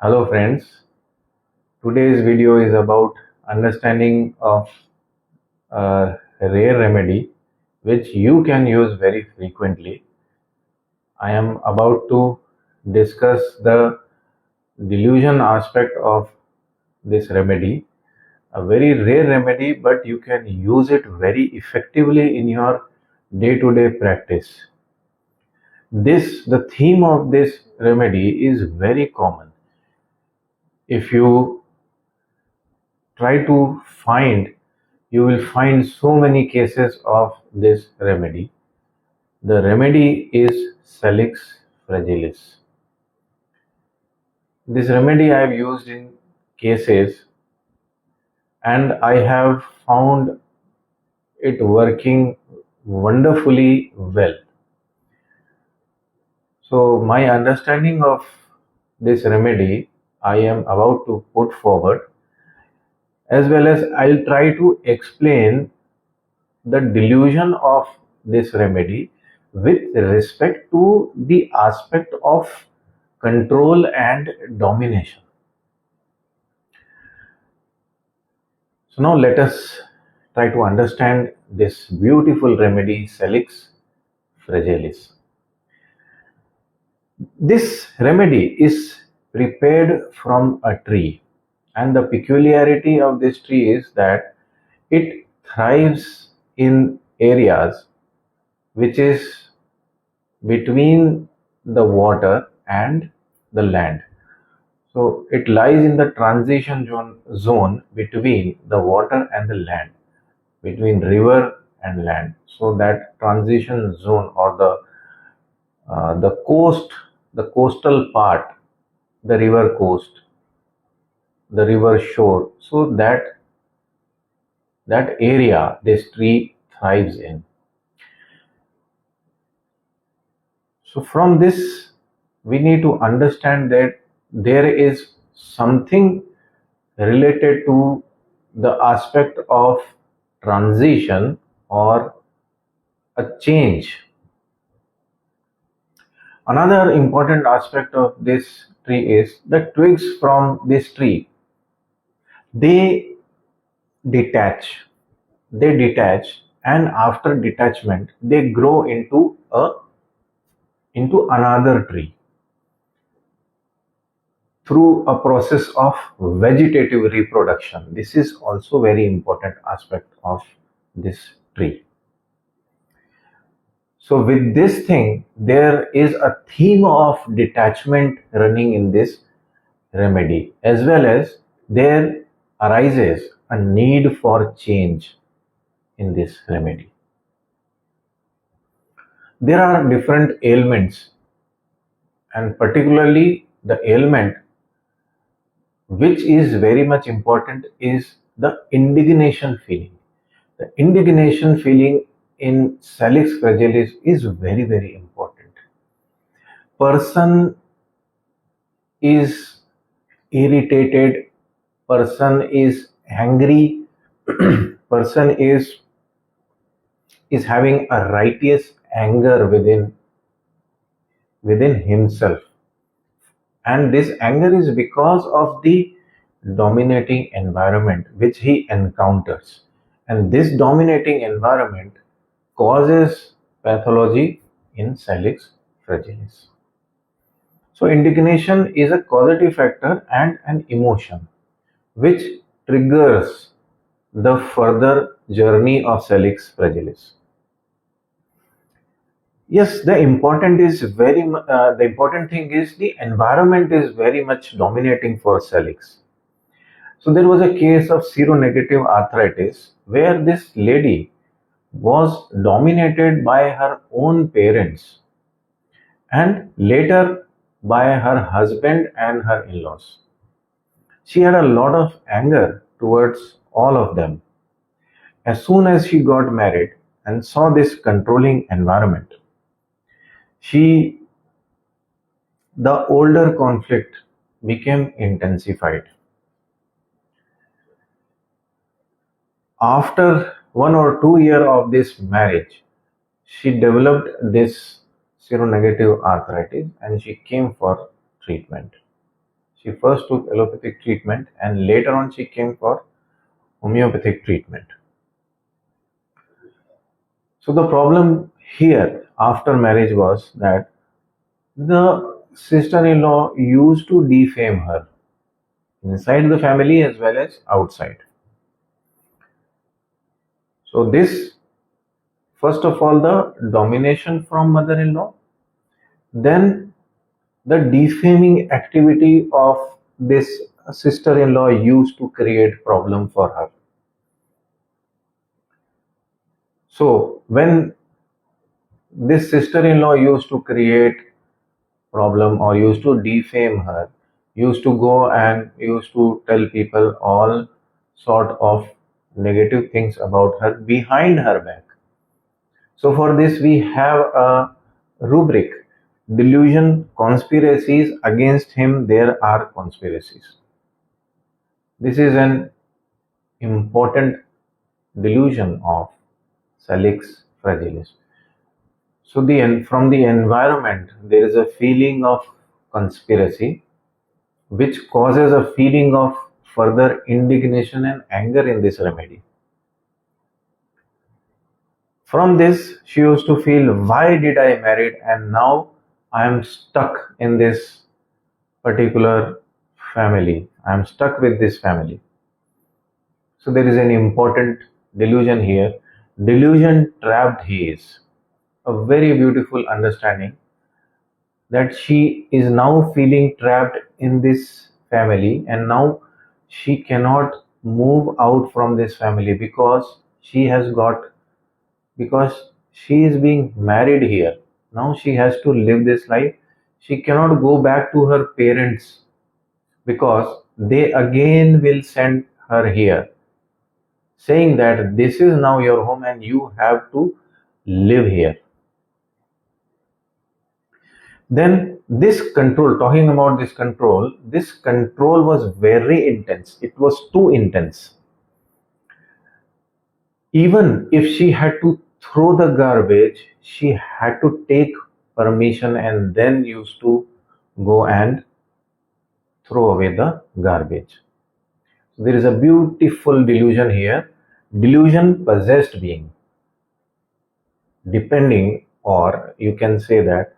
Hello friends, today's video is about understanding of a rare remedy which you can use very frequently. I am about to discuss the delusion aspect of this remedy, a very rare remedy, but you can use it very effectively in your day-to-day practice. The theme of this remedy is very common. If you try to find, you will find so many cases of this remedy. The remedy is Salix Fragilis. This remedy I have used in cases and I have found it working wonderfully well. So my understanding of this remedy I am about to put forward, as well as I'll try to explain the delusion of this remedy with respect to the aspect of control and domination. So now let us try to understand this beautiful remedy, Salix Fragilis. This remedy is prepared from a tree, and the peculiarity of this tree is that it thrives in areas which is between the water and the land. So it lies in the transition zone between the water and the land, between river and land. So that transition zone, or the coastal part, the river coast, the river shore. So that area this tree thrives in. So from this, we need to understand that there is something related to the aspect of transition or a change. Another important aspect of this tree is the twigs from this tree. They detach. They detach, and after detachment, they grow into another tree through a process of vegetative reproduction. This is also very important aspect of this tree. So with this thing, there is a theme of detachment running in this remedy, as well as there arises a need for change in this remedy. There are different ailments, and particularly the ailment which is very much important is the indignation feeling. The indignation feeling in Salix Fragilis is very, very important. Person is irritated, person is angry, person is having a righteous anger within himself, and this anger is because of the dominating environment which he encounters, and this dominating environment causes pathology in Salix Fragilis. So indignation is a causative factor and an emotion which triggers the further journey of Salix Fragilis. Yes, the important thing is the environment is very much dominating for Celix. So there was a case of seronegative arthritis where this lady was dominated by her own parents and later by her husband and her in-laws. She had a lot of anger towards all of them. As soon as she got married and saw this controlling environment, the older conflict became intensified. After 1 or 2 years of this marriage, she developed this seronegative arthritis and she came for treatment. She first took allopathic treatment and later on she came for homeopathic treatment. So the problem here after marriage was that the sister-in-law used to defame her inside the family as well as outside. So this, first of all, the domination from mother-in-law, then the defaming activity of this sister-in-law used to create problem for her. So when this sister-in-law used to create problem or used to defame her, used to go and used to tell people all sort of negative things about her behind her back. So for this we have a rubric: delusion, conspiracies against him, there are conspiracies. This is an important delusion of Salix Fragilis. So from the environment there is a feeling of conspiracy which causes a feeling of further indignation and anger in this remedy. From this, she used to feel, why did I marry and now I am stuck in this particular family. I am stuck with this family. So there is an important delusion here. Delusion trapped he is. A very beautiful understanding that she is now feeling trapped in this family and now she cannot move out from this family because she is being married here. Now she has to live this life. She cannot go back to her parents because they again will send her here, saying that this is now your home and you have to live here. Then this control, talking about this control was very intense. It was too intense. Even if she had to throw the garbage, she had to take permission and then used to go and throw away the garbage. So there is a beautiful delusion here. Delusion possessed being. Depending, or you can say that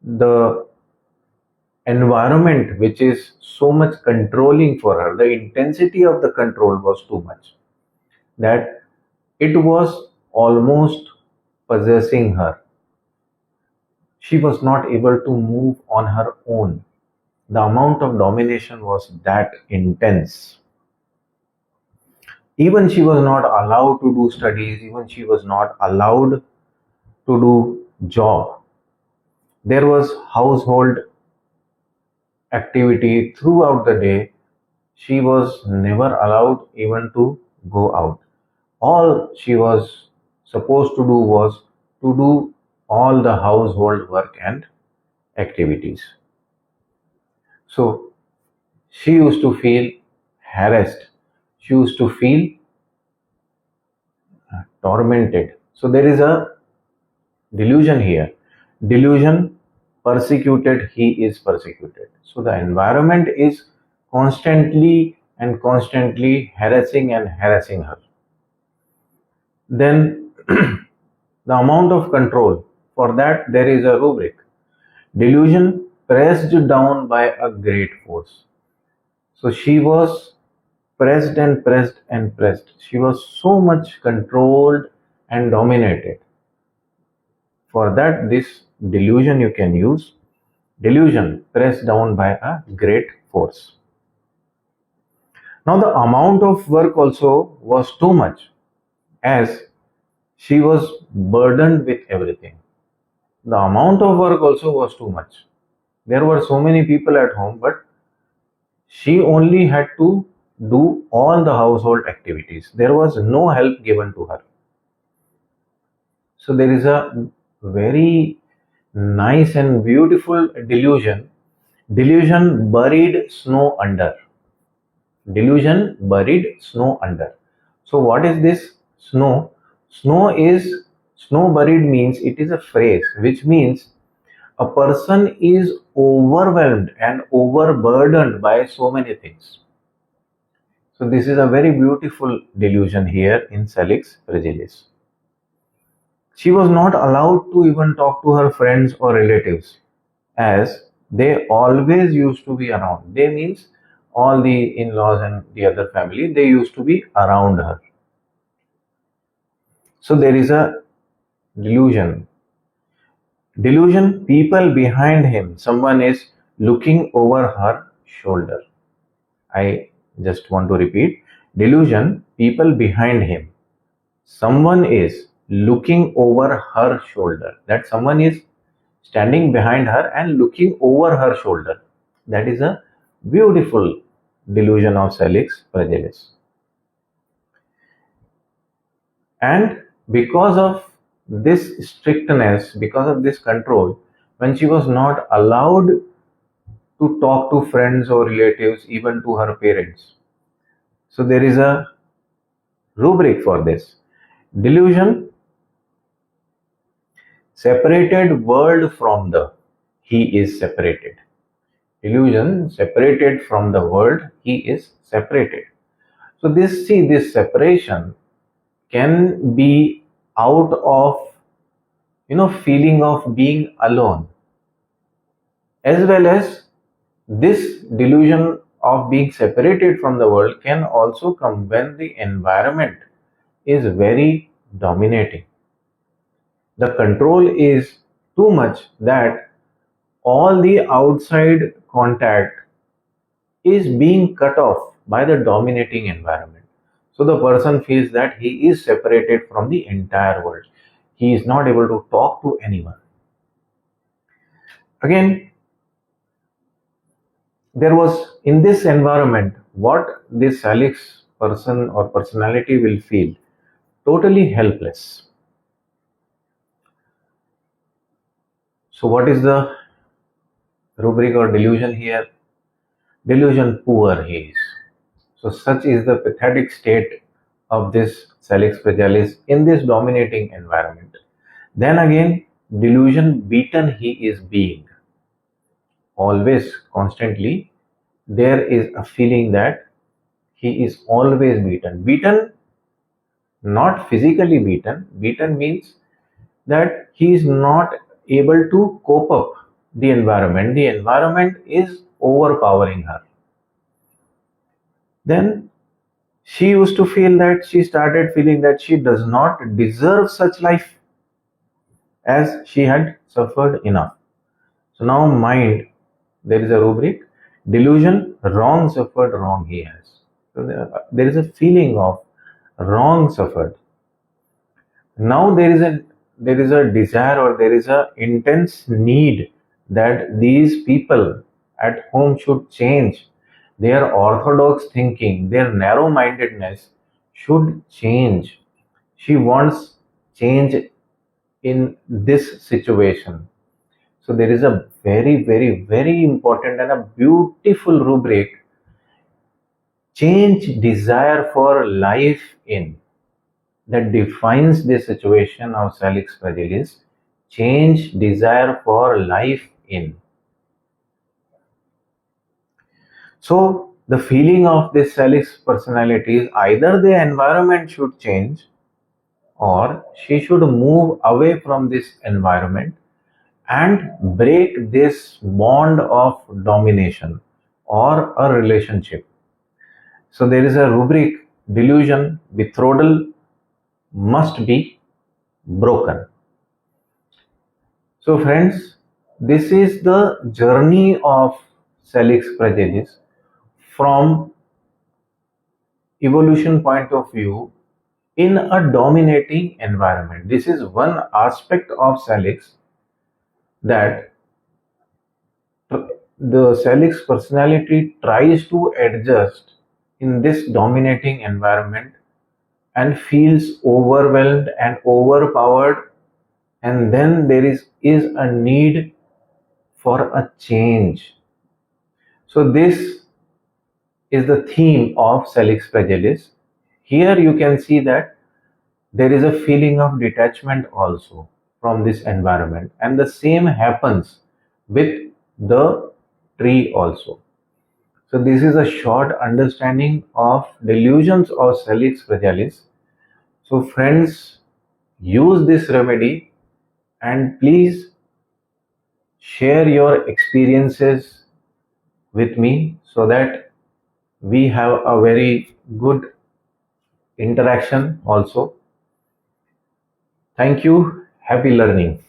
the environment which is so much controlling for her, the intensity of the control was too much, that it was almost possessing her. She was not able to move on her own. The amount of domination was that intense. Even she was not allowed to do studies, even she was not allowed to do job. There was household activity throughout the day. She was never allowed even to go out. All she was supposed to do was to do all the household work and activities. So she used to feel harassed. She used to feel tormented. So there is a delusion here. Delusion, persecuted, he is persecuted. So the environment is constantly harassing her. Then the amount of control, for that there is a rubric. Delusion pressed down by a great force. So she was pressed and pressed and pressed. She was so much controlled and dominated. For that, this delusion you can use. Delusion pressed down by a great force. Now the amount of work also was too much, as she was burdened with everything. The amount of work also was too much. There were so many people at home, but she only had to do all the household activities. There was no help given to her. So there is a very nice and beautiful delusion. Delusion buried snow under. Delusion buried snow under. So what is this snow? Snow buried means, it is a phrase which means a person is overwhelmed and overburdened by so many things. So this is a very beautiful delusion here in Salix Fragilis. She was not allowed to even talk to her friends or relatives, as they always used to be around. They means all the in-laws and the other family, they used to be around her. So there is a delusion. Delusion, people behind him, someone is looking over her shoulder. I just want to repeat. Delusion, people behind him, someone is looking over her shoulder. That someone is standing behind her and looking over her shoulder. That is a beautiful delusion of Salix Fragilis. And because of this strictness, because of this control, when she was not allowed to talk to friends or relatives, even to her parents. So there is a rubric for this. Delusion, separated world from the, he is separated. Delusion, separated from the world, he is separated. So this separation can be out of feeling of being alone, as well as this delusion of being separated from the world can also come when the environment is very dominating. The control is too much that all the outside contact is being cut off by the dominating environment. So the person feels that he is separated from the entire world. He is not able to talk to anyone. Again, there was in this environment what this Salix person or personality will feel: totally helpless. So what is the rubric or delusion here? Delusion, poor he is. So such is the pathetic state of this Salix Fragilis in this dominating environment. Then again, delusion, beaten he is being. Always, constantly, there is a feeling that he is always beaten. Beaten, not physically beaten. Beaten means that he is not able to cope up the environment. The environment is overpowering her. Then she used to feel that she started feeling that she does not deserve such life, as she had suffered enough. So now mind, there is a rubric, delusion, wrong suffered, wrong he has. So there is a feeling of wrong suffered. Now there is a desire, or there is a intense need that these people at home should change. Their orthodox thinking, their narrow-mindedness should change. She wants change in this situation. So there is a very, very, very important and a beautiful rubric: change desire for life in, that defines the situation of Salix Fragilis. Change desire for life in. So the feeling of this Salix personality is either the environment should change, or she should move away from this environment and break this bond of domination or a relationship. So there is a rubric, delusion, betrothal must be broken. So friends, this is the journey of Salix Fragilis from evolution point of view in a dominating environment. This is one aspect of Salix, that the Salix personality tries to adjust in this dominating environment and feels overwhelmed and overpowered, and then there is a need for a change. So this is the theme of Salix Fragilis. Here you can see that there is a feeling of detachment also from this environment, and the same happens with the tree also. So this is a short understanding of delusions of Salix Fragilis. So friends, use this remedy and please share your experiences with me so that we have a very good interaction also. Thank you. Happy learning.